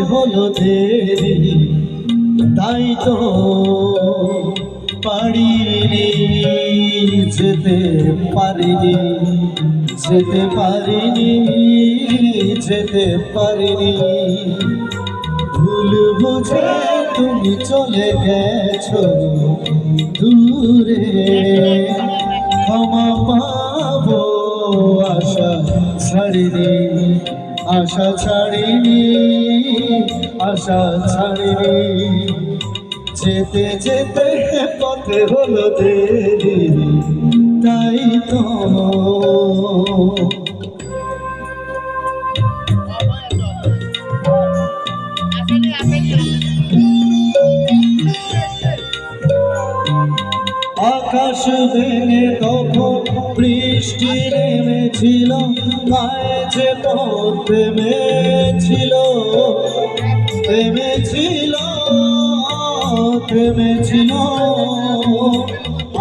হলো দেরি, তাই তো পারিনি, যেতে পারিনি, যেতে পারিনি, যেতে পারিনি। ভুল বুঝে তুমি চলে গেছো দূরে, ক্ষমা পাবো আশা ছাড়িনি, আশা ছাড়িনি, আশা ছাড়িনি। যেতে যেতে পথে হলো দেরি, তাই তো আকাশ ভেঙে তখন বৃষ্টি নেমেছিল, গায়ে যে পথ থেমেছিল, থেমেছিল, থেমেছিল।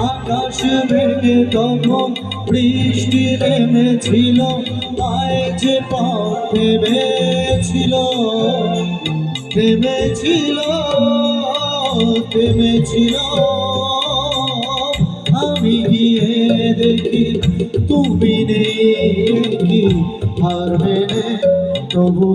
আকাশ ভেঙে তখন বৃষ্টি নেমেছিল, গায়ে যে পথ থেমেছিল, থেমেছিল, থেমেছিল। আমি গিয়ে দেখি তুমি নেই, কি হার মেনে তবু